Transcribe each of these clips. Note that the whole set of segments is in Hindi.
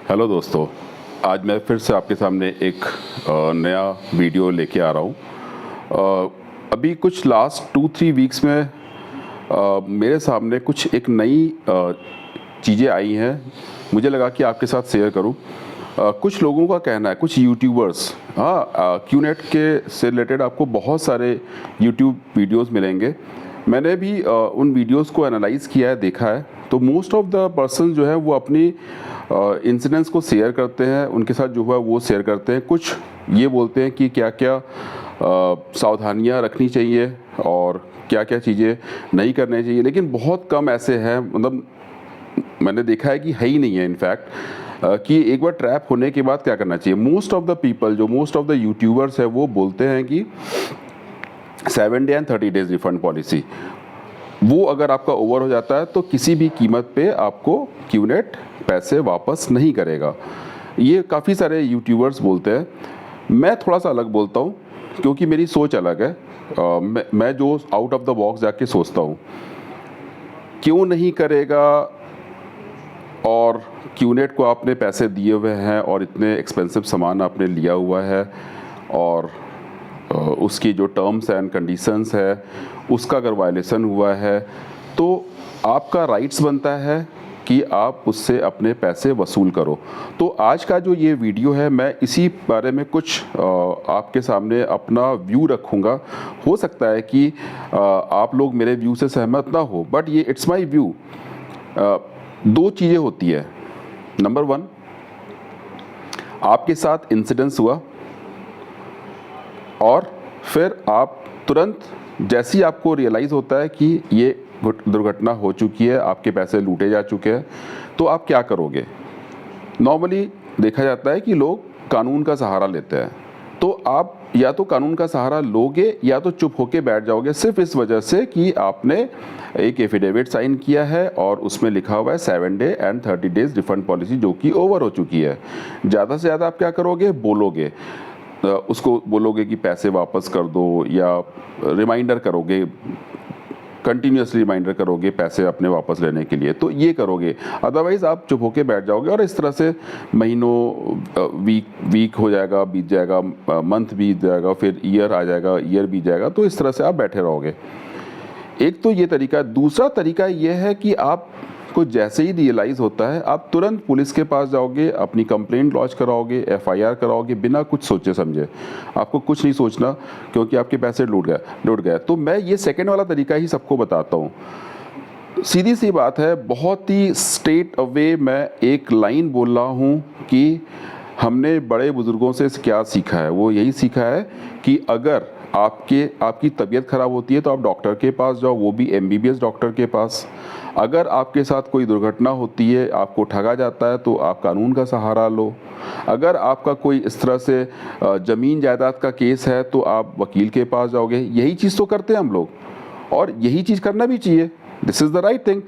हेलो दोस्तों, आज मैं फिर से आपके सामने एक नया वीडियो लेके आ रहा हूँ। अभी कुछ लास्ट 2-3 वीक्स में मेरे सामने कुछ एक नई चीज़ें आई हैं, मुझे लगा कि आपके साथ शेयर करूँ। कुछ लोगों का कहना है, कुछ यूट्यूबर्स, क्यूनेट के से रिलेटेड आपको बहुत सारे यूट्यूब वीडियोस मिलेंगे। मैंने भी उन वीडियोस को एनालाइज़ किया है, देखा है। तो मोस्ट ऑफ द पर्सन जो है वो अपनी इंसिडेंट्स को शेयर करते हैं, उनके साथ जो हुआ वो शेयर करते हैं। कुछ ये बोलते हैं कि क्या क्या सावधानियां रखनी चाहिए और क्या क्या चीज़ें नहीं करनी चाहिए, लेकिन बहुत कम ऐसे हैं, मतलब मैंने देखा है कि है ही नहीं है इनफैक्ट, कि एक बार ट्रैप होने के बाद क्या करना चाहिए। मोस्ट ऑफ द पीपल, जो मोस्ट ऑफ द यूट्यूबर्स है, वो बोलते हैं कि 7 day and 30 days refund policy, वो अगर आपका ओवर हो जाता है तो किसी भी कीमत पे आपको क्यूनेट पैसे वापस नहीं करेगा। ये काफ़ी सारे यूट्यूबर्स बोलते हैं। मैं थोड़ा सा अलग बोलता हूँ, क्योंकि मेरी सोच अलग है। मैं जो आउट ऑफ द बॉक्स जाके सोचता हूँ, क्यों नहीं करेगा, और क्यूनेट को आपने पैसे दिए हुए हैं और इतने एक्सपेंसिव सामान आपने लिया हुआ है, और उसकी जो टर्म्स एंड कंडीशंस है उसका अगर वायलेशन हुआ है तो आपका राइट्स बनता है कि आप उससे अपने पैसे वसूल करो। तो आज का जो ये वीडियो है, मैं इसी बारे में कुछ आपके सामने अपना व्यू रखूँगा। हो सकता है कि आप लोग मेरे व्यू से सहमत ना हो, बट ये इट्स माय व्यू। दो चीज़ें होती है। नंबर 1, आपके साथ इंसिडेंस हुआ और फिर आप तुरंत, जैसे ही आपको रियलाइज़ होता है कि ये दुर्घटना हो चुकी है, आपके पैसे लूटे जा चुके हैं, तो आप क्या करोगे। नॉर्मली देखा जाता है कि लोग कानून का सहारा लेते हैं। तो आप या तो कानून का सहारा लोगे या तो चुप होके बैठ जाओगे, सिर्फ इस वजह से कि आपने एक एफिडेविट साइन किया है और उसमें लिखा हुआ है 7 day and 30 days refund policy, जो कि ओवर हो चुकी है। ज़्यादा से ज़्यादा आप क्या करोगे, बोलोगे, उसको बोलोगे कि पैसे वापस कर दो, या रिमाइंडर करोगे, कंटिन्यूसली रिमाइंडर करोगे पैसे अपने वापस लेने के लिए, तो ये करोगे। अदरवाइज़ आप चुप होके बैठ जाओगे और इस तरह से महीनों, वीक हो जाएगा, बीत जाएगा, मंथ बीत जाएगा, फिर ईयर आ जाएगा, ईयर बीत जाएगा, तो इस तरह से आप बैठे रहोगे। एक तो ये तरीका है। दूसरा तरीका ये है कि आपको जैसे ही रियलाइज़ होता है, आप तुरंत पुलिस के पास जाओगे, अपनी कंप्लेंट लॉन्च कराओगे, एफआईआर कराओगे, बिना कुछ सोचे समझे। आपको कुछ नहीं सोचना, क्योंकि आपके पैसे लूट गए। तो मैं ये सेकंड वाला तरीका ही सबको बताता हूँ। सीधी सी बात है, बहुत ही स्ट्रेट अवे मैं एक लाइन बोल रहा हूँ कि हमने बड़े बुज़ुर्गों से क्या सीखा है। वो यही सीखा है कि अगर आपकी तबीयत ख़राब होती है तो आप डॉक्टर के पास जाओ, वो भी एमबीबीएस डॉक्टर के पास। अगर आपके साथ कोई दुर्घटना होती है, आपको ठगा जाता है, तो आप कानून का सहारा लो। अगर आपका कोई इस तरह से ज़मीन जायदाद का केस है तो आप वकील के पास जाओगे। यही चीज़ तो करते हैं हम लोग, और यही चीज़ करना भी चाहिए। This is the right thing.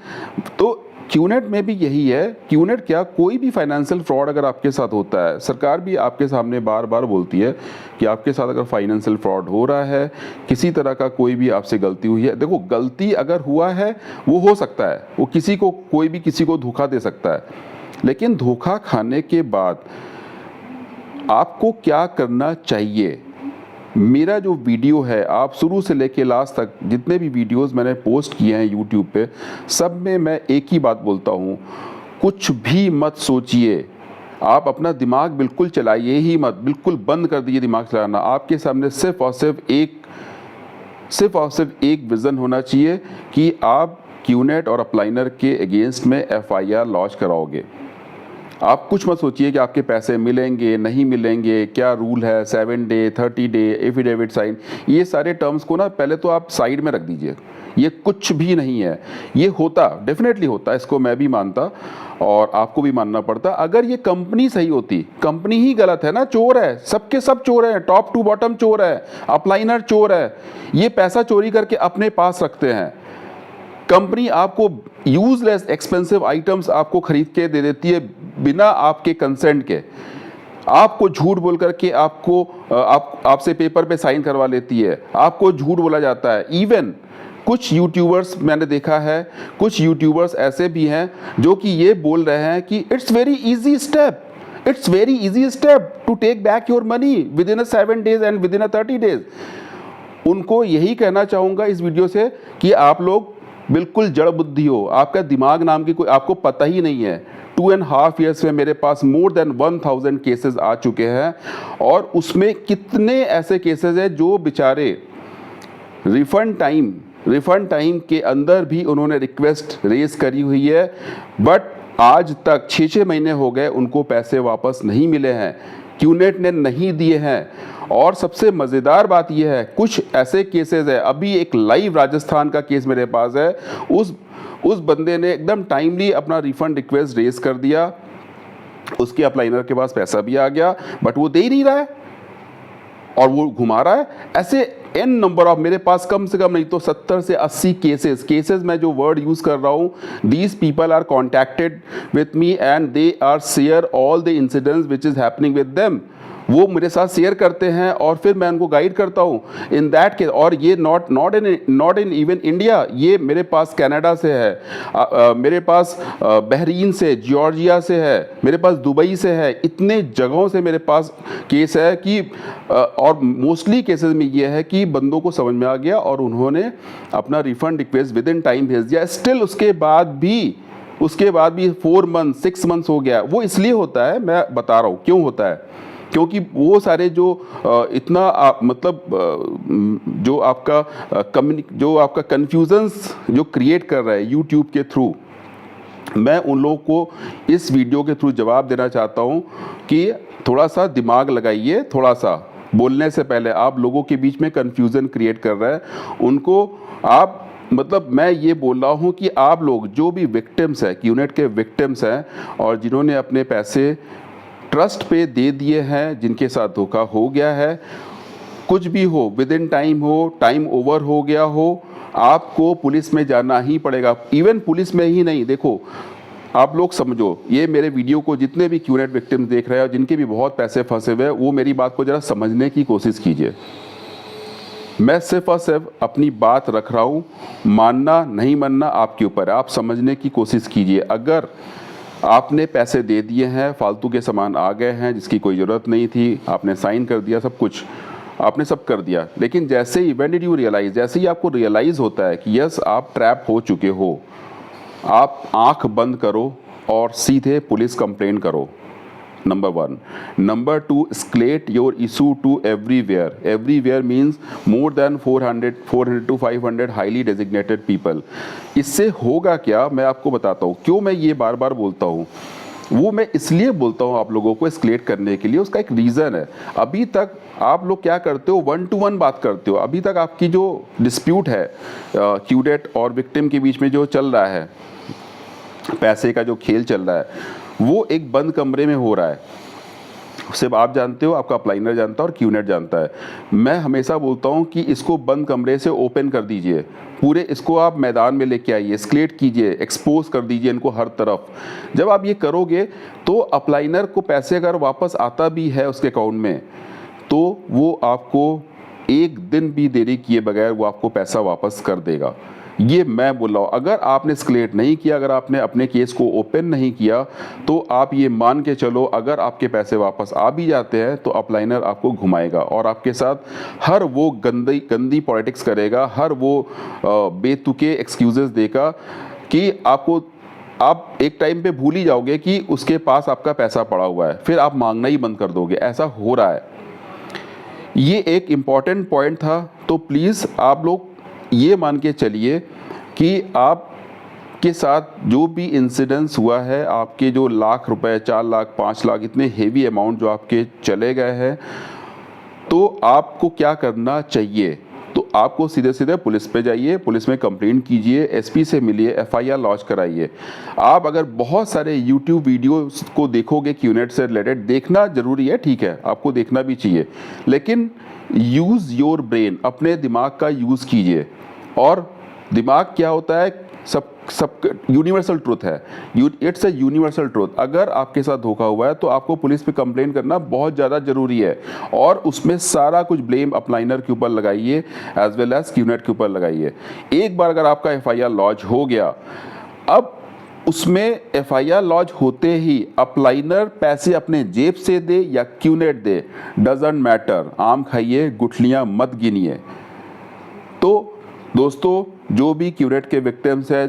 तो क्यूनेट में भी यही है। क्यूनेट क्या, कोई भी फाइनेंशियल फ्रॉड अगर आपके साथ होता है, सरकार भी आपके सामने बार बार बोलती है कि आपके साथ अगर फाइनेंशियल फ्रॉड हो रहा है, किसी तरह का कोई भी आपसे गलती हुई है, देखो गलती अगर हुआ है वो हो सकता है, वो किसी को, कोई भी किसी को धोखा दे सकता है, लेकिन धोखा खाने के बाद आपको क्या करना चाहिए। मेरा जो वीडियो है, आप शुरू से लेके लास्ट तक जितने भी वीडियोस मैंने पोस्ट किए हैं यूट्यूब पे, सब में मैं एक ही बात बोलता हूँ, कुछ भी मत सोचिए। आप अपना दिमाग बिल्कुल चलाइए ही मत, बिल्कुल बंद कर दीजिए दिमाग चलाना। आपके सामने सिर्फ और सिर्फ एक विज़न होना चाहिए कि आप क्यूनेट और अपलाइनर के अगेंस्ट में एफआईआर लॉन्च कराओगे। आप कुछ मत सोचिए कि आपके पैसे मिलेंगे नहीं मिलेंगे, क्या रूल है, 7 डे 30 डे, एफिडेविट साइन, ये सारे टर्म्स को ना पहले तो आप साइड में रख दीजिए। ये कुछ भी नहीं है। ये होता, डेफिनेटली होता, इसको मैं भी मानता और आपको भी मानना पड़ता। अगर ये कंपनी सही होती, कंपनी ही गलत है ना, चोर है, सबके सब चोर हैं, टॉप टू बॉटम चोर है, अपलाइनर चोर है, ये पैसा चोरी करके अपने पास रखते हैं। कंपनी आपको यूजलेस एक्सपेंसिव आइटम्स आपको खरीद के दे देती है बिना आपके कंसेंट के। आपको झूठ बोल करके आपसे पेपर पे साइन करवा लेती है, आपको झूठ बोला जाता है। इवन कुछ यूट्यूबर्स मैंने देखा है, कुछ यूट्यूबर्स ऐसे भी हैं जो कि ये बोल रहे हैं कि it's very easy step, It's very easy step to take back your money within a 7 days and within a 30 days. उनको यही कहना चाहूँगा इस वीडियो से कि आप लोग बिल्कुल जड़ बुद्धि हो, आपका दिमाग नाम की कोई आपको पता ही नहीं है। 2.5 years में मेरे पास मोर देन 1000 केसेस आ चुके हैं और उसमें कितने ऐसे केसेस हैं जो बेचारे रिफंड टाइम के अंदर भी उन्होंने रिक्वेस्ट रेज करी हुई है, बट आज तक 6 महीने हो गए उनको पैसे वापस नहीं मिले हैं, क्यूनेट ने नहीं दिए हैं। और सबसे मज़ेदार बात यह है, कुछ ऐसे केसेस है, अभी एक लाइव राजस्थान का केस मेरे पास है, उस बंदे ने एकदम टाइमली अपना रिफंड रिक्वेस्ट रेज कर दिया, उसके अपलाइनर के पास पैसा भी आ गया, बट वो दे ही नहीं रहा है और वो घुमा रहा है। ऐसे एन नंबर ऑफ, मेरे पास कम से कम नहीं तो 70 से 80 केसेस मैं जो वर्ड यूज़ कर रहा हूँ, these people are contacted with me and they are share all the incidents which is happening with them. वो मेरे साथ शेयर करते हैं और फिर मैं उनको गाइड करता हूँ इन दैट केस। और ये नॉट इन इवन इंडिया, ये मेरे पास कनाडा से है, मेरे पास बहरीन से, जॉर्जिया से है, मेरे पास दुबई से है, इतने जगहों से मेरे पास केस है कि और मोस्टली केसेस में ये है कि बंदों को समझ में आ गया और उन्होंने अपना refund request with in time भेज दिया। स्टिल उसके बाद भी 4 मंथ 6 मंथ्स हो गया। वो इसलिए होता है, मैं बता रहा हूँ क्यों होता है, क्योंकि वो सारे जो इतना मतलब जो आपका कन्फ्यूजन्स जो क्रिएट कर रहा है यूट्यूब के थ्रू, मैं उन लोगों को इस वीडियो के थ्रू जवाब देना चाहता हूँ कि थोड़ा सा दिमाग लगाइए, थोड़ा सा बोलने से पहले आप लोगों के बीच में कन्फ्यूज़न क्रिएट कर रहा है उनको आप, मतलब मैं ये बोल रहा हूँ कि आप लोग जो भी विक्टिम्स हैं, क्यूनेट के विक्टिम्स हैं और जिन्होंने अपने पैसे ट्रस्ट पे दे दिए हैं, जिनके साथ धोखा हो गया है, कुछ भी हो, विद इन टाइम हो, टाइम ओवर हो गया हो, आपको पुलिस में जाना ही पड़ेगा। इवन पुलिस में ही नहीं, देखो आप लोग समझो, ये मेरे वीडियो को जितने भी क्यूनेट विक्टिम्स देख रहे हैं और जिनके भी बहुत पैसे फंसे हुए हैं, वो मेरी बात को ज़रा समझने की कोशिश कीजिए। मैं सिर्फ और सिर्फ अपनी बात रख रहा हूँ, मानना नहीं मानना आपके ऊपर है, आप समझने की कोशिश कीजिए। अगर आपने पैसे दे दिए हैं, फालतू के सामान आ गए हैं जिसकी कोई ज़रूरत नहीं थी, आपने साइन कर दिया, सब कुछ आपने सब कर दिया, लेकिन जैसे he when did you realise, जैसे ही आपको रियलाइज़ होता है कि यस आप ट्रैप हो चुके हो, आप आंख बंद करो और सीधे पुलिस कंप्लेंट करो, number 1। Number 2, escalate your issue to everywhere. Everywhere means more than 400 to 500 highly designated people. इससे होगा क्या, मैं आपको बताता हूँ। क्यों मैं ये बार बार बोलता हूँ, वो मैं इसलिए बोलता हूँ आप लोगों को escalate करने के लिए, उसका एक रीज़न है। अभी तक आप लोग क्या करते हो, 1 to 1 बात करते हो। अभी तक आपकी जो डिस्प्यूट है क्यूडेट और विक्टिम के बीच में जो चल रहा है, पैसे का जो खेल चल रहा है, वो एक बंद कमरे में हो रहा है। सिर्फ आप जानते हो, आपका अपलाइनर जानता है और क्यूनेट जानता है। मैं हमेशा बोलता हूँ कि इसको बंद कमरे से ओपन कर दीजिए, पूरे इसको आप मैदान में लेके आइए, एस्केलेट कीजिए, एक्सपोज कर दीजिए इनको हर तरफ। जब आप ये करोगे तो अपलाइनर को पैसे अगर वापस आता भी है उसके अकाउंट में, तो वो आपको 1 दिन भी देरी किए बगैर वो आपको पैसा वापस कर देगा। ये मैं बोल रहा हूँ। अगर आपने एस्केलेट नहीं किया, अगर आपने अपने केस को ओपन नहीं किया, तो आप ये मान के चलो, अगर आपके पैसे वापस आ भी जाते हैं तो अपलाइनर आपको घुमाएगा और आपके साथ हर वो गंदी पॉलिटिक्स करेगा, हर वो बेतुके एक्सक्यूजेस देगा कि आप एक टाइम पे भूल ही जाओगे कि उसके पास आपका पैसा पड़ा हुआ है, फिर आप मांगना ही बंद कर दोगे। ऐसा हो रहा है। ये एक इम्पॉर्टेंट पॉइंट था, तो प्लीज़ आप लोग ये मान के चलिए कि आप के साथ जो भी इंसिडेंस हुआ है, आपके जो लाख रुपए, 4 लाख, 5 लाख, इतने हेवी अमाउंट जो आपके चले गए हैं, तो आपको क्या करना चाहिए? तो आपको सीधे सीधे पुलिस पे जाइए, पुलिस में कंप्लेंट कीजिए, एसपी से मिलिए, FIR लॉन्च कराइए। आप अगर बहुत सारे यूट्यूब वीडियोस को देखोगे क्यूनेट से रिलेटेड, देखना ज़रूरी है, ठीक है, आपको देखना भी चाहिए, लेकिन यूज़ योर ब्रेन, अपने दिमाग का यूज़ कीजिए। और दिमाग क्या होता है, सब यूनिवर्सल ट्रुथ है, इट्स अ यूनिवर्सल ट्रुथ। अगर आपके साथ धोखा हुआ है तो आपको पुलिस पे कंप्लेंट करना बहुत ज़्यादा ज़रूरी है, और उसमें सारा कुछ ब्लेम अपलाइनर के ऊपर लगाइए एज वेल एज क्यूनेट के ऊपर लगाइए। एक बार अगर आपका FIR लॉन्च हो गया, अब उसमें एफआईआर लॉन्च होते ही अप्लाइनर पैसे अपने जेब से दे या क्यूनेट दे, डजंट मैटर, आम खाइए गुठलियां मत गिनिए। तो दोस्तों, जो भी क्यूनेट के विक्टिम्स हैं,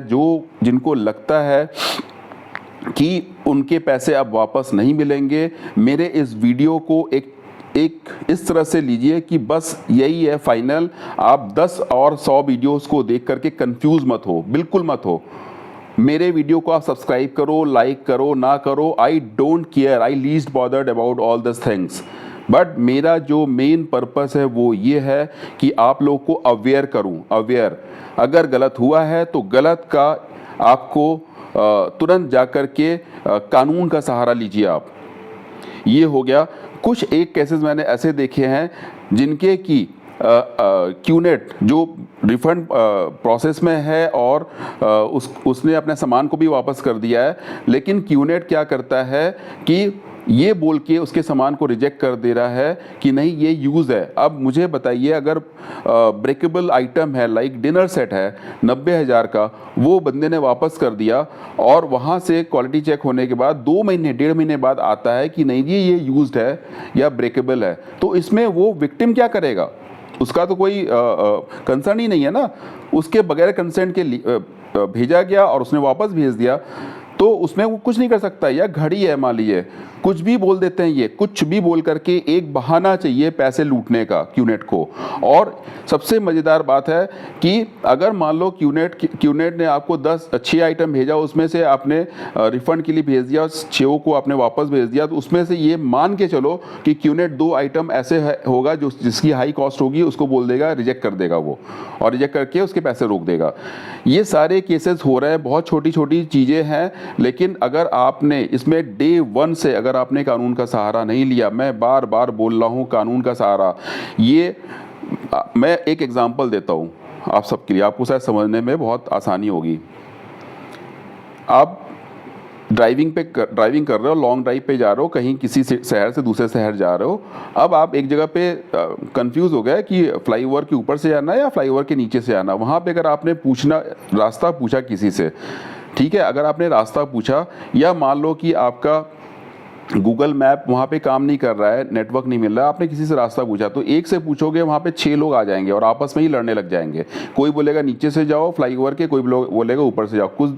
जिनको लगता है कि उनके पैसे अब वापस नहीं मिलेंगे, मेरे इस वीडियो को एक इस तरह से लीजिए कि बस यही है फाइनल। आप 10 और 100 वीडियोस को देख करके कंफ्यूज मत हो, बिल्कुल मत हो। मेरे वीडियो को आप सब्सक्राइब करो, लाइक करो, ना करो, I don't care, I least bothered about all this things. But मेरा जो मेन पर्पस है वो ये है कि आप लोग को अवेयर करूं, अवेयर। अगर गलत हुआ है तो गलत का आपको तुरंत जाकर के कानून का सहारा लीजिए आप। ये हो गया। कुछ एक केसेस मैंने ऐसे देखे हैं जिनके की क्यूनेट जो रिफंड प्रोसेस में है और उसने अपने सामान को भी वापस कर दिया है, लेकिन क्यूनेट क्या करता है कि ये बोल के उसके सामान को रिजेक्ट कर दे रहा है कि नहीं ये यूज़ है। अब मुझे बताइए, अगर ब्रेकेबल आइटम है लाइक डिनर सेट है 90,000 का, वो बंदे ने वापस कर दिया और वहाँ से क्वालिटी चेक होने के बाद 2 महीने 1.5 महीने बाद आता है कि नहीं जी ये यूज्ड है या ब्रेकेबल है, तो इसमें वो विक्टिम क्या करेगा? उसका तो कोई कंसर्न ही नहीं है ना। उसके बगैर कंसेंट के भेजा गया और उसने वापस भेज दिया, तो उसमें वो कुछ नहीं कर सकता। या घड़ी है, मान लीजिए कुछ भी बोल देते हैं, ये कुछ भी बोल करके एक बहाना चाहिए पैसे लूटने का क्यूनेट को। और सबसे मज़ेदार बात है कि अगर मान लो क्यूनेट ने आपको 6 आइटम भेजा, उसमें से आपने रिफंड के लिए भेज दिया, 6 को आपने वापस भेज दिया, तो उसमें से ये मान के चलो कि क्यूनेट 2 आइटम ऐसे होगा जिसकी हाई कॉस्ट होगी, उसको बोल देगा, रिजेक्ट कर देगा वो, और रिजेक्ट करके उसके पैसे रोक देगा। ये सारे केसेस हो रहे हैं, बहुत छोटी छोटी चीज़ें हैं, लेकिन अगर आपने इसमें डे 1 से अगर आपने कानून का सहारा नहीं लिया, मैं बार बार बोल रहा हूँ कानून का सहारा, ये मैं एक एग्जांपल देता हूँ आप सबके लिए, आपको शायद समझने में बहुत आसानी होगी। आप ड्राइविंग कर रहे हो, लॉन्ग ड्राइव पे जा रहे हो, कहीं किसी शहर से दूसरे शहर जा रहे हो। अब आप एक जगह पे कंफ्यूज हो गए कि फ्लाईओवर के ऊपर से जाना है या फ्लाईओवर के नीचे से जाना। वहाँ पे अगर आपने रास्ता पूछा किसी से, ठीक है, अगर आपने रास्ता पूछा, या मान लो कि आपका गूगल मैप वहाँ पे काम नहीं कर रहा है, नेटवर्क नहीं मिल रहा है, आपने किसी से रास्ता पूछा, तो एक से पूछोगे वहाँ पे 6 लोग आ जाएंगे और आपस में ही लड़ने लग जाएंगे। कोई बोलेगा नीचे से जाओ फ्लाईओवर के, कोई बोलेगा ऊपर से जाओ। कुछ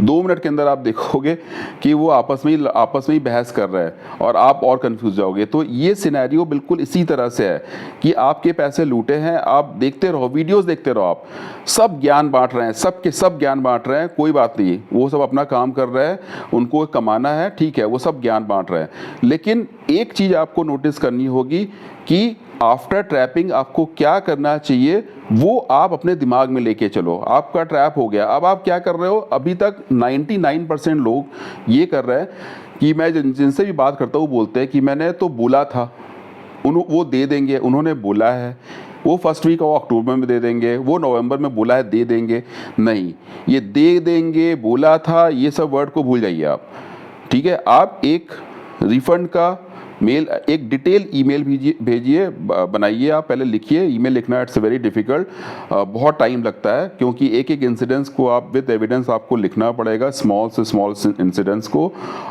2 मिनट के अंदर आप देखोगे कि वो आपस में ही बहस कर रहे हैं और आप और कंफ्यूज जाओगे। तो ये सिनेरियो बिल्कुल इसी तरह से है कि आपके पैसे लूटे हैं, आप देखते रहो, वीडियोज़ देखते रहो, आप सब ज्ञान बांट रहे हैं, सबके सब ज्ञान बांट रहे हैं, कोई बात नहीं, वो सब अपना काम कर रहे हैं, उनको कमाना है, ठीक है, वो सब ज्ञान बांट रहे हैं। लेकिन एक चीज आपको नोटिस करनी होगी कि आफ्टर ट्रैपिंग आपको क्या करना चाहिए, वो आप अपने दिमाग में लेके चलो। आपका ट्रैप हो गया, अब आप क्या कर रहे हो? अभी तक 99% लोग ये कर रहे हैं कि मैं जिनसे भी बात करता हूँ बोलते हैं कि मैंने तो बोला था, वो दे देंगे, उन्होंने बोला है, वो फर्स्ट वीक ऑफ अक्टूबर में दे देंगे, वो नवंबर में बोला है दे देंगे। नहीं, ये दे देंगे, बोला था, ये सब वर्ड को भूल जाइए आप, ठीक है। आप एक रिफंड का मेल, एक डिटेल ईमेल भेजिए, बनाइए, आप पहले लिखिए। ईमेल लिखना इट्स वेरी डिफ़िकल्ट, बहुत टाइम लगता है, क्योंकि एक एक इंसिडेंट्स को आप विद एविडेंस आपको लिखना पड़ेगा, स्मॉल से स्मॉल इंसिडेंट्स को।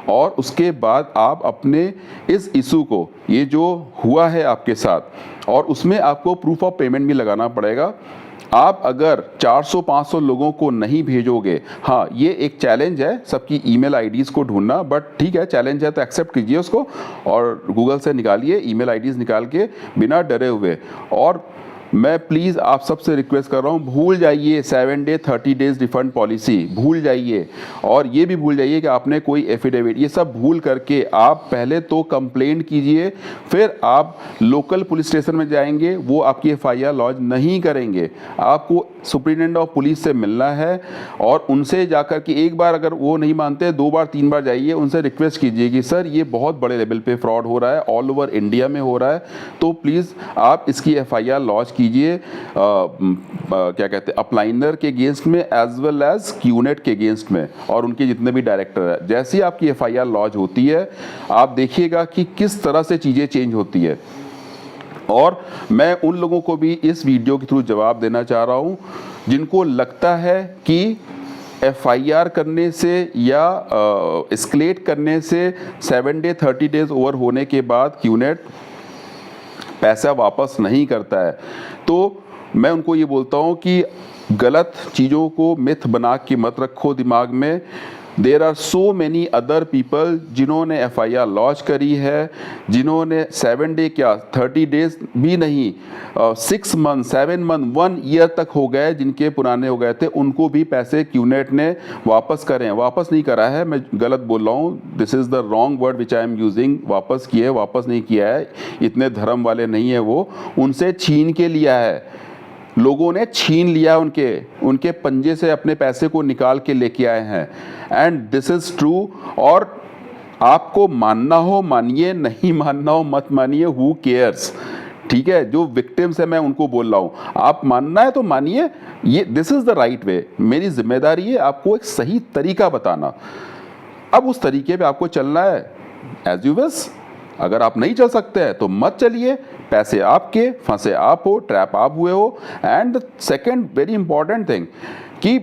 और उसके बाद आप अपने इस इशू को, ये जो हुआ है आपके साथ, और उसमें आपको प्रूफ ऑफ पेमेंट भी लगाना पड़ेगा। आप अगर 400-500 लोगों को नहीं भेजोगे, हाँ ये एक चैलेंज है सबकी ईमेल आईडीज़ को ढूंढना, बट ठीक है, चैलेंज है तो एक्सेप्ट कीजिए उसको और गूगल से निकालिए ईमेल आईडीज़ निकाल के, बिना डरे हुए। और मैं प्लीज़ आप सबसे रिक्वेस्ट कर रहा हूँ, भूल जाइए 7 डे 30 डेज रिफंड पॉलिसी, भूल जाइए। और ये भी भूल जाइए कि आपने कोई एफिडेविट, ये सब भूल करके आप पहले तो कंप्लेंट कीजिए, फिर आप लोकल पुलिस स्टेशन में जाएंगे, वो आपकी एफआईआर लॉन्च नहीं करेंगे। आपको सुप्रिटेंडेंट ऑफ पुलिस से मिलना है और उनसे जाकर के एक बार अगर वो नहीं मानते, 2 बार 3 बार जाइए, उनसे रिक्वेस्ट कीजिए कि सर ये बहुत बड़े लेवल पे फ्रॉड हो रहा है, ऑल ओवर इंडिया में हो रहा है, तो प्लीज़ आप इसकी एफआईआर लॉन्च कीजिए, क्या कहते हैं, अपलाइनर के अगेंस्ट में एज वेल एज क्यूनेट के अगेंस्ट में, और उनके जितने भी डायरेक्टर है। जैसे ही आपकी एफआईआर लॉन्च होती है, आप देखिएगा कि किस तरह से चीज़ें चेंज होती है। और मैं उन लोगों को भी इस वीडियो के थ्रू जवाब देना चाह रहा हूं जिनको लगता है कि एफआईआर करने से या एस्केलेट करने से 7 डे 30 डेज ओवर होने के बाद क्यूनेट पैसा वापस नहीं करता है। तो मैं उनको ये बोलता हूँ कि गलत चीज़ों को मिथ बना के मत रखो दिमाग में। There are so many other people जिन्होंने एफआईआर लॉन्च करी है, जिन्होंने 7 डे क्या 30 डेज भी नहीं 6 मंथ 7 मंथ 1 ईयर तक हो गए, जिनके पुराने हो गए थे, उनको भी पैसे क्यूनेट ने वापस करे हैं। वापस नहीं करा है, मैं गलत बोल रहा हूँ, this is the wrong word which I am using. वापस किए, वापस नहीं किया है, इतने धर्म वाले नहीं है वो, उनसे छीन के लिया है। लोगों ने छीन लिया, उनके पंजे से अपने पैसे को निकाल के लेके आए हैं। And this is true. और आपको मानना हो मानिए, नहीं मानना हो मत मानिए, हु केयर्स, ठीक है। जो विक्टिम्स है मैं उनको बोल रहा हूँ, आप मानना है तो मानिए, ये this is the right way. मेरी जिम्मेदारी है आपको एक सही तरीका बताना। अब उस तरीके पे आपको चलना है एज यू विश। अगर आप नहीं चल सकते हैं तो मत चलिए, पैसे आपके, फंसे आप हो, ट्रैप आप हुए हो। And second very important thing कि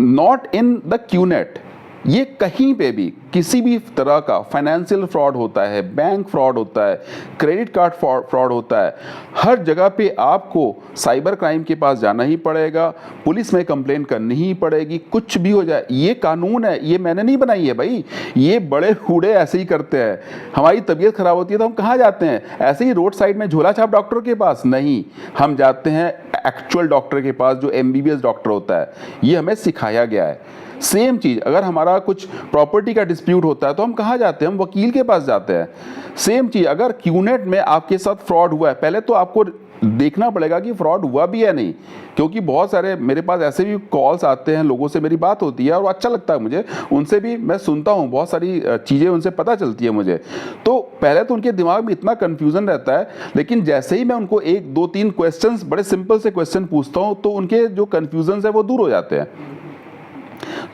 नॉट इन द क्यूनेट, ये कहीं पे भी किसी भी तरह का फाइनेंशियल फ्रॉड होता है, बैंक फ्रॉड होता है, क्रेडिट कार्ड फ्रॉड होता है, हर जगह पे आपको साइबर क्राइम के पास जाना ही पड़ेगा, पुलिस में कंप्लेन करनी ही पड़ेगी, कुछ भी हो जाए। ये कानून है, ये मैंने नहीं बनाई है भाई, ये बड़े बूढ़े ऐसे ही करते हैं। हमारी तबीयत खराब होती है तो हम कहाँ जाते हैं? ऐसे ही रोड साइड में झोला छाप डॉक्टर के पास नहीं, हम जाते हैं एक्चुअल डॉक्टर के पास, जो एमबीबीएस डॉक्टर होता है। ये हमें सिखाया गया है। सेम चीज़, अगर हमारा कुछ प्रॉपर्टी का डिस्प्यूट होता है तो हम कहाँ जाते हैं? हम वकील के पास जाते हैं। सेम चीज़, अगर क्यूनेट में आपके साथ फ्रॉड हुआ है, पहले तो आपको देखना पड़ेगा कि फ्रॉड हुआ भी है नहीं, क्योंकि बहुत सारे मेरे पास ऐसे भी कॉल्स आते हैं, लोगों से मेरी बात होती है और अच्छा लगता है मुझे, उनसे भी मैं सुनता हूँ, बहुत सारी चीज़ें उनसे पता चलती है मुझे। तो पहले तो उनके दिमाग में इतना कन्फ्यूज़न रहता है, लेकिन जैसे ही मैं उनको 1 2 3 क्वेश्चंस, बड़े सिंपल से क्वेश्चन पूछता हूँ, तो उनके जो कन्फ्यूजन है वो दूर हो जाते हैं।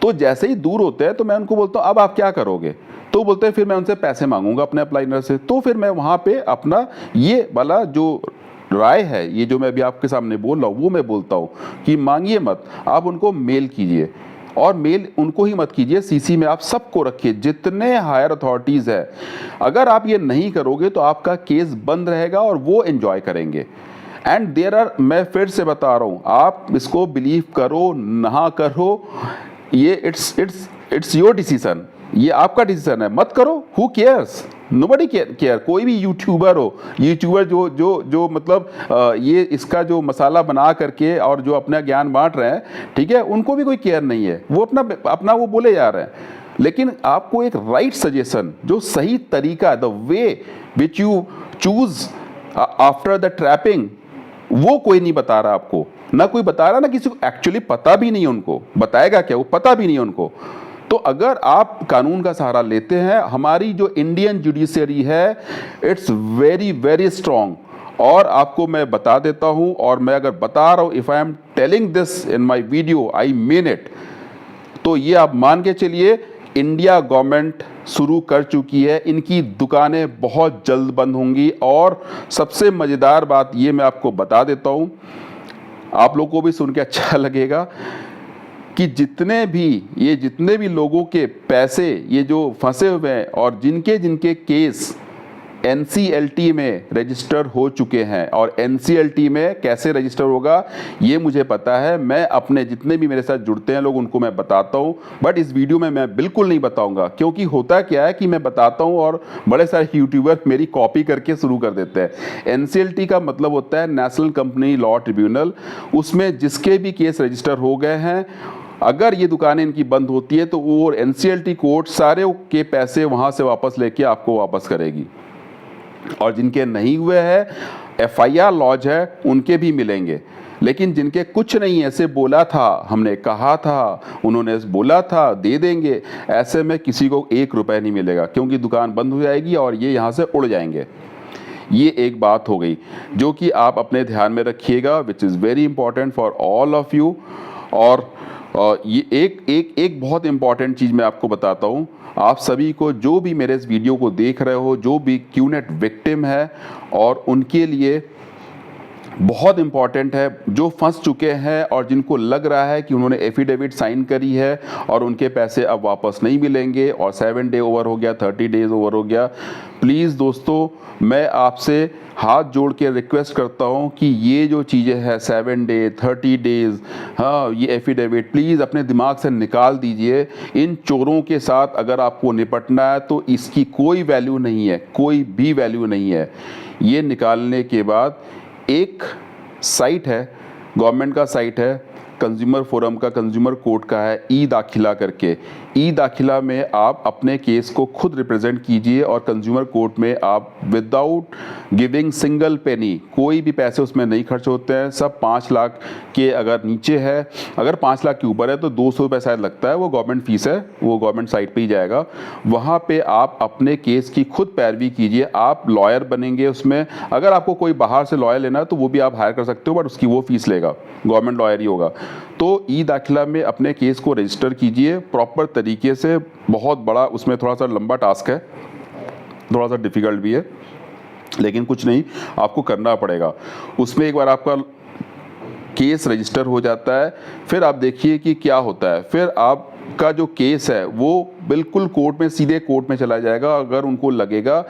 तो जैसे ही दूर होते हैं तो मैं उनको बोलता हूँ अब आप क्या करोगे? तो बोलते हैं फिर मैं उनसे पैसे मांगूंगा अपने अपलाइनर से। तो फिर मैं वहाँ पे अपना ये वाला जो राय है, ये जो मैं अभी आपके सामने बोल रहा हूँ, वो मैं बोलता हूँ कि मांगिए मत, आप उनको मेल कीजिए। और मेल उनको ही मत कीजिए, सीसी में आप सबको रखिए, जितने हायर अथॉरिटीज़ है। अगर आप ये नहीं करोगे तो आपका केस बंद रहेगा और वो एंजॉय करेंगे। एंड देयर आर, मैं फिर से बता रहा हूँ, आप इसको बिलीव करो ना करो, ये इट्स योर डिसीजन, ये आपका डिसीजन है। मत करो, हु केयर्स, नोबडी केयर। कोई भी यूट्यूबर हो, यूट्यूबर जो मतलब ये इसका जो मसाला बना करके और जो अपना ज्ञान बांट रहे हैं, ठीक है, उनको भी कोई केयर नहीं है, वो अपना वो बोले जा रहे हैं। लेकिन आपको एक राइट सजेशन, जो सही तरीका, the way which you choose after the trapping, वो कोई नहीं बता रहा आपको, ना कोई बता रहा, ना किसी को एक्चुअली पता भी नहीं, उनको बताएगा क्या, वो पता भी नहीं उनको। तो अगर आप कानून का सहारा लेते हैं, हमारी जो इंडियन जुडिशरी है, इट्स वेरी वेरी स्ट्रांग। और आपको मैं बता देता हूं, और मैं अगर बता रहा हूं, if I am telling this in my video, I mean it. तो ये आप मान के चलिए, इंडिया गवर्नमेंट शुरू कर चुकी है, इनकी दुकानें बहुत जल्द बंद होंगी। और सबसे मज़ेदार बात ये मैं आपको बता देता हूँ, आप लोगों को भी सुन के अच्छा लगेगा, कि जितने भी लोगों के पैसे ये जो फंसे हुए हैं और जिनके केस NCLT में रजिस्टर हो चुके हैं, और NCLT में कैसे रजिस्टर होगा ये मुझे पता है, मैं अपने जितने भी मेरे साथ जुड़ते हैं लोग, उनको मैं बताता हूँ। बट इस वीडियो में मैं बिल्कुल नहीं बताऊँगा, क्योंकि होता क्या है कि मैं बताता हूँ और बड़े सारे यूट्यूबर मेरी कॉपी करके शुरू कर देते हैं। NCLT का मतलब होता है नेशनल कंपनी लॉ ट्रिब्यूनल। उसमें जिसके भी केस रजिस्टर हो गए हैं, अगर ये दुकानें इनकी बंद होती है तो वो NCLT कोर्ट सारे के पैसे वहाँ से वापस लेके आपको वापस करेगी। और जिनके नहीं हुए हैं, FIR लॉज है, उनके भी मिलेंगे। लेकिन जिनके कुछ नहीं, ऐसे बोला था, हमने कहा था, उन्होंने बोला था दे देंगे, ऐसे में किसी को 1 रुपया नहीं मिलेगा, क्योंकि दुकान बंद हो जाएगी और ये यहाँ से उड़ जाएंगे। ये एक बात हो गई जो कि आप अपने ध्यान में रखिएगा, which is very important for all of you. और ये एक बहुत इंपॉर्टेंट चीज़ मैं आपको बताता हूँ, आप सभी को, जो भी मेरे इस वीडियो को देख रहे हो, जो भी क्यूनेट विक्टिम है, और उनके लिए बहुत इंपॉर्टेंट है, जो फंस चुके हैं और जिनको लग रहा है कि उन्होंने एफिडेविट साइन करी है और उनके पैसे अब वापस नहीं मिलेंगे और 7 डे ओवर हो गया, 30 डेज ओवर हो गया, प्लीज़ दोस्तों मैं आपसे हाथ जोड़ के रिक्वेस्ट करता हूं कि ये जो चीज़ें हैं 7 डे 30 डेज, हाँ ये एफिडेविट प्लीज़ अपने दिमाग से निकाल दीजिए। इन चोरों के साथ अगर आपको निपटना है तो इसकी कोई वैल्यू नहीं है, कोई भी वैल्यू नहीं है। ये निकालने के बाद एक साइट है, गवर्नमेंट का साइट है, कंज्यूमर फोरम का, कंज्यूमर कोर्ट का है, ई दाखिला करके। ई दाखिला में आप अपने केस को खुद रिप्रेजेंट कीजिए और कंज्यूमर कोर्ट में आप विदाउट गिविंग सिंगल पेनी, कोई भी पैसे उसमें नहीं खर्च होते हैं, सब 5 लाख के अगर नीचे है, अगर 5 लाख के ऊपर है तो 200 रुपये शायद लगता है, वो गवर्नमेंट फीस है, वो गवर्नमेंट साइट पे ही जाएगा। वहाँ पे आप अपने केस की खुद पैरवी कीजिए, आप लॉयर बनेंगे उसमें। अगर आपको कोई बाहर से लॉयर लेना है तो वो भी आप हायर कर सकते हो, बट उसकी वो फीस लेगा, गवर्नमेंट लॉयर ही होगा। तो ई दाखिला में अपने केस को रजिस्टर कीजिए प्रॉपर तरीके से। बहुत बड़ा उसमें थोड़ा सा लंबा टास्क है, थोड़ा सा डिफ़िकल्ट भी है, लेकिन कुछ नहीं, आपको करना पड़ेगा। उसमें एक बार आपका केस रजिस्टर हो जाता है, फिर आप देखिए कि क्या होता है। फिर आपका जो केस है वो बिल्कुल कोर्ट में, सीधे कोर्ट में चला जाएगा। अगर उनको लगेगा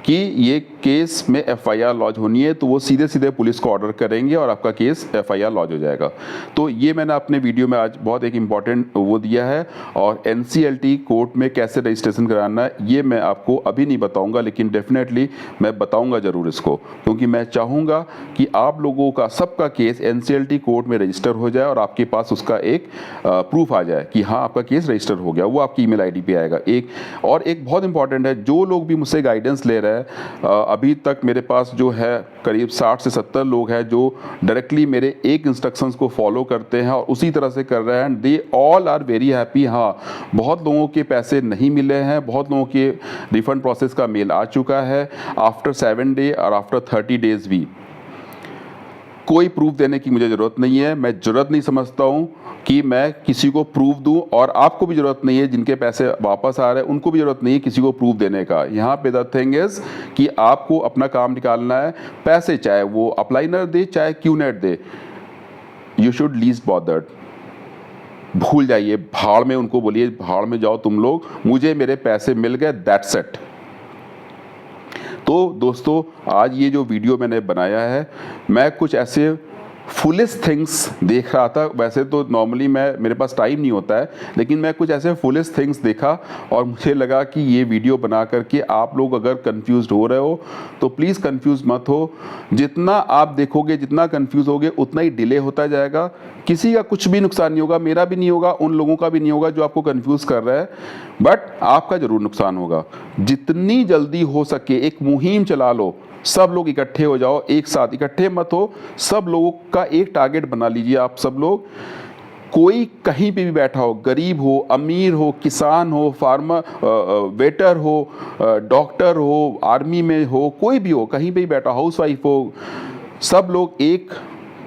कि ये केस में एफआईआर लॉन्च होनी है तो वो सीधे सीधे पुलिस को ऑर्डर करेंगे और आपका केस एफआईआर लॉन्च हो जाएगा। तो ये मैंने अपने वीडियो में आज बहुत एक इम्पॉर्टेंट वो दिया है। और एनसीएलटी कोर्ट में कैसे रजिस्ट्रेशन कराना है ये मैं आपको अभी नहीं बताऊंगा, लेकिन डेफिनेटली मैं बताऊंगा ज़रूर इसको, क्योंकि मैं चाहूँगा कि आप लोगों का सबका केस एनसीएलटी कोर्ट में रजिस्टर हो जाए और आपके पास उसका एक प्रूफ आ जाए कि हाँ आपका केस रजिस्टर हो गया। वो आपकी ईमेल आईडी पे आएगा। एक बहुत इंपॉर्टेंट है, जो लोग भी मुझसे गाइडेंस ले रहे हैं, अभी तक मेरे पास जो है करीब 60 से 70 लोग हैं जो डायरेक्टली मेरे एक इंस्ट्रक्शंस को फॉलो करते हैं और उसी तरह से कर रहे हैं। They all are very happy. हाँ, बहुत लोगों के पैसे नहीं मिले हैं, बहुत लोगों के रिफंड प्रोसेस का मेल आ चुका है आफ्टर 7 डे और आफ्टर 30 डेज भी। कोई प्रूफ देने की मुझे ज़रूरत नहीं है, मैं ज़रूरत नहीं समझता हूँ कि मैं किसी को प्रूफ दूँ, और आपको भी ज़रूरत नहीं है, जिनके पैसे वापस आ रहे हैं उनको भी ज़रूरत नहीं है किसी को प्रूफ देने का। यहाँ पे द थिंग इज़ कि आपको अपना काम निकालना है। पैसे चाहे वो अपलाइनर दे चाहे QNet they, you should least bothered. भूल जाइए, भाड़ में, उनको बोलिए भाड़ में जाओ तुम लोग, मुझे मेरे पैसे मिल गए, दैट्स इट। तो दोस्तों आज ये जो वीडियो मैंने बनाया है, मैं कुछ ऐसे फुलिश थिंग्स देख रहा था। वैसे तो नॉर्मली मेरे पास टाइम नहीं होता है, लेकिन मैं कुछ ऐसे फुलिश थिंग्स देखा और मुझे लगा कि ये वीडियो बना करके आप लोग अगर कंफ्यूज हो रहे हो तो प्लीज़ कंफ्यूज मत हो। जितना आप देखोगे, जितना कंफ्यूज होगे, उतना ही डिले होता जाएगा। किसी का कुछ भी नुकसान नहीं होगा, मेरा भी नहीं होगा, उन लोगों का भी नहीं होगा जो आपको कंफ्यूज कर रहे हैं, बट आपका ज़रूर नुकसान होगा। जितनी जल्दी हो सके एक मुहिम चला लो, सब लोग इकट्ठे हो जाओ, एक साथ, इकट्ठे मत हो, सब लोगों का एक टारगेट बना लीजिए। आप सब लोग, कोई कहीं पे भी बैठा हो, गरीब हो, अमीर हो, किसान हो, फार्मर, वेटर हो, डॉक्टर हो, आर्मी में हो, कोई भी हो, कहीं पे भी बैठा, हाउसवाइफ हो, सब लोग एक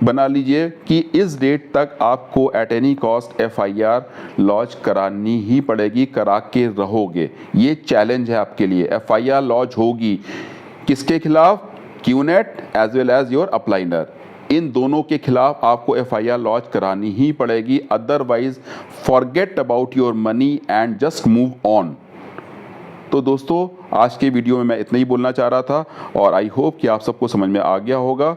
बना लीजिए कि इस डेट तक आपको at any cost FIR launch करानी ही पड़ेगी, करा के रहोगे। ये चैलेंज है आपके लिए। एफआईआर लॉन्च होगी किसके खिलाफ? QNet as well as your upliner, इन दोनों के खिलाफ आपको एफआईआर लॉन्च करानी ही पड़ेगी। Otherwise forget about your money and just move on. तो दोस्तों आज के वीडियो में मैं इतना ही बोलना चाह रहा था और आई होप कि आप सबको समझ में आ गया होगा।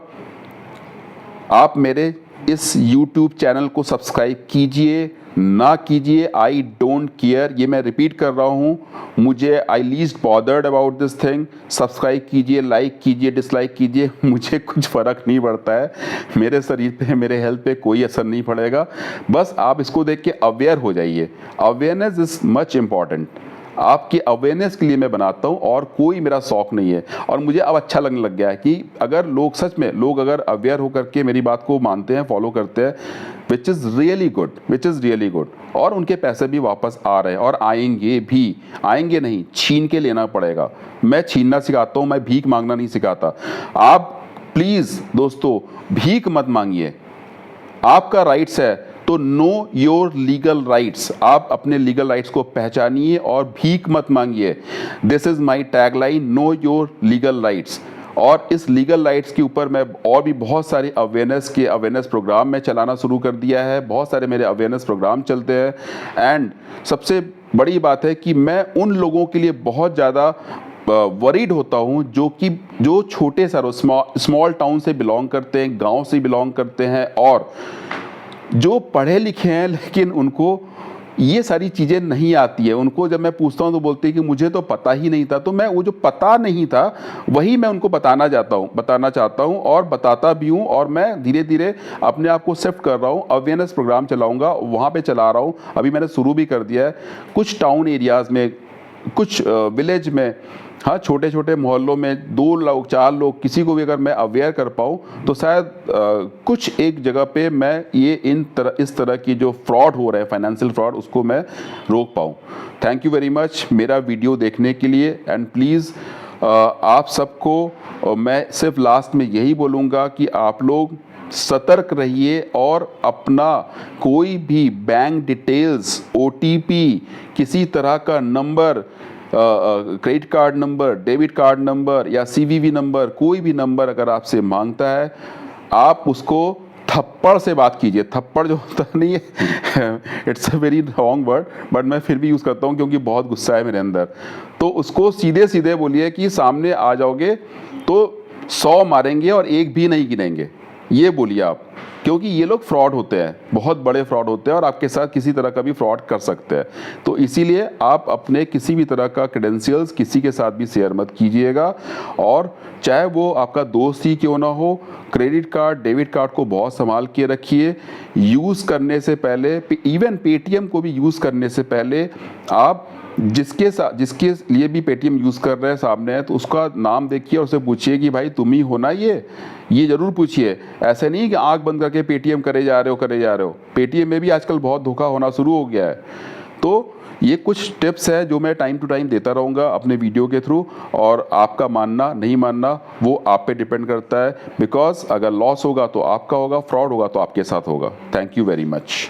आप मेरे इस YouTube चैनल को सब्सक्राइब कीजिए ना कीजिए, आई डोंट केयर, ये मैं रिपीट कर रहा हूँ, मुझे I least bothered about this thing. Subscribe कीजिए, लाइक कीजिए, डिसलाइक कीजिए, मुझे कुछ फ़र्क नहीं पड़ता है, मेरे शरीर पे, मेरे हेल्थ पे कोई असर नहीं पड़ेगा। बस आप इसको देख के अवेयर हो जाइए। Awareness is much important. आपकी अवेयरनेस के लिए मैं बनाता हूँ और कोई मेरा शौक नहीं है। और मुझे अब अच्छा लगने लग गया है कि अगर लोग सच में, लोग अगर अवेयर होकर के मेरी बात को मानते हैं, फॉलो करते हैं, विच इज़ रियली गुड, और उनके पैसे भी वापस आ रहे हैं और आएंगे भी। आएंगे नहीं, छीन के लेना पड़ेगा। मैं छीनना सिखाता हूँ, मैं भीख मांगना नहीं सिखाता। आप प्लीज़ दोस्तों भीख मत मांगिए, आपका राइट्स है तो नो योर लीगल राइट्स। आप अपने लीगल राइट्स को पहचानिए और भीख मत मांगिए। This is my tagline, know your legal rights. और इस लीगल राइट्स के ऊपर मैं और भी बहुत सारी अवेयरनेस प्रोग्राम में चलाना शुरू कर दिया है। बहुत सारे मेरे अवेयरनेस प्रोग्राम चलते हैं। एंड सबसे बड़ी बात है कि मैं उन लोगों के लिए बहुत ज़्यादा वरीड होता हूँ जो छोटे शहरों स्मॉल टाउन से बिलोंग करते हैं, गांव से बिलोंग करते हैं, और जो पढ़े लिखे हैं लेकिन उनको ये सारी चीज़ें नहीं आती है। उनको जब मैं पूछता हूँ तो बोलते हैं कि मुझे तो पता ही नहीं था। तो मैं वो जो पता नहीं था वही मैं उनको बताना चाहता हूँ और बताता भी हूँ। और मैं धीरे धीरे अपने आप को शिफ्ट कर रहा हूँ, अवेयरनेस प्रोग्राम चलाऊँगा, वहाँ पे चला रहा हूँ। अभी मैंने शुरू भी कर दिया है कुछ टाउन एरियाज़ में, कुछ विलेज में, हाँ, छोटे छोटे मोहल्लों में 2 लोग 4 लोग, किसी को भी अगर मैं अवेयर कर पाऊँ तो शायद कुछ एक जगह पे मैं ये इस तरह की जो फ्रॉड हो रहा है, फाइनेंशियल फ्रॉड, उसको मैं रोक पाऊँ। थैंक यू वेरी मच मेरा वीडियो देखने के लिए। एंड प्लीज़ आप सबको मैं सिर्फ लास्ट में यही बोलूँगा कि आप लोग सतर्क रहिए और अपना कोई भी बैंक डिटेल्स, OTP, किसी तरह का number, credit card number, debit card number या CVV नंबर, कोई भी नंबर अगर आपसे मांगता है, आप उसको थप्पड़ से बात कीजिए। थप्पड़ जो होता नहीं है, it's a very wrong word, but मैं फिर भी यूज़ करता हूँ क्योंकि बहुत गुस्सा है मेरे अंदर। तो उसको सीधे सीधे बोलिए कि सामने आ जाओगे तो 100 मारेंगे और एक भी नहीं गिनेंगे, ये बोलिए आप, क्योंकि ये लोग फ्रॉड होते हैं, बहुत बड़े फ्रॉड होते हैं और आपके साथ किसी तरह का भी फ्रॉड कर सकते हैं। तो इसीलिए आप अपने किसी भी तरह का क्रेडेंशियल्स किसी के साथ भी शेयर मत कीजिएगा। और चाहे वो आपका दोस्त ही क्यों ना हो, क्रेडिट कार्ड, डेबिट कार्ड को बहुत संभाल के रखिए। यूज़ करने से पहले, इवन पेटीएम को भी यूज़ करने से पहले आप जिसके लिए भी पेटीएम यूज़ कर रहे हैं सामने है, तो उसका नाम देखिए और उससे पूछिए कि भाई तुम ही हो ना ये ज़रूर पूछिए। ऐसे नहीं कि आंख बंद करके पेटीएम करे जा रहे हो। पेटीएम में भी आजकल बहुत धोखा होना शुरू हो गया है। तो ये कुछ टिप्स है जो मैं टाइम टू टाइम देता रहूँगा अपने वीडियो के थ्रू, और आपका मानना नहीं मानना वो आप पे डिपेंड करता है। बिकॉज अगर लॉस होगा तो आपका होगा, फ्रॉड होगा तो आपके साथ होगा। Thank you very much.